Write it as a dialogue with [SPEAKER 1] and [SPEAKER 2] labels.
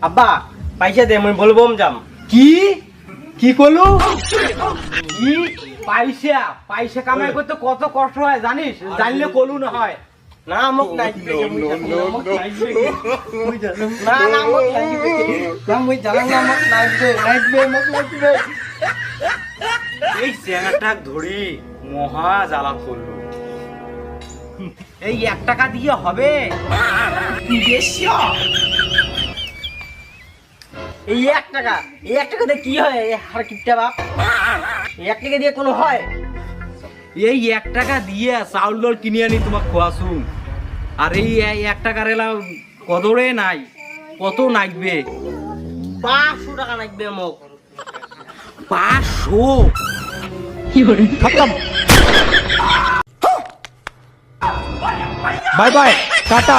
[SPEAKER 1] আব্বা পয়সা দে মুই বলবো যাম।
[SPEAKER 2] কি কি করলু?
[SPEAKER 1] কি পয়সা পয়সা কামাই করতে কত কষ্ট হয় জানিস? জানলে কলু না হয় না মোক নাইবে না না মোক নাইবে না মুই জানাম না মোক নাইবে এই চেঙ্গাটা ধরি মহা জ্বালা করলো। এই 1 টাকা দিয়ে হবে? এই 1 টাকা দিয়ে কি হয়? আর কিপটা বাপ, 1 টাকা দিয়ে কোনো হয়? এই 1 টাকা দিয়ে চাউল ডাল কিনে আনি তোমাক খোয়াছুম, আর এই 1 টাকার এলা কদরে নাই। কত নাগবে? 500 টাকা নাগবে মোক। 500?
[SPEAKER 2] খতম। Bye bye, tata.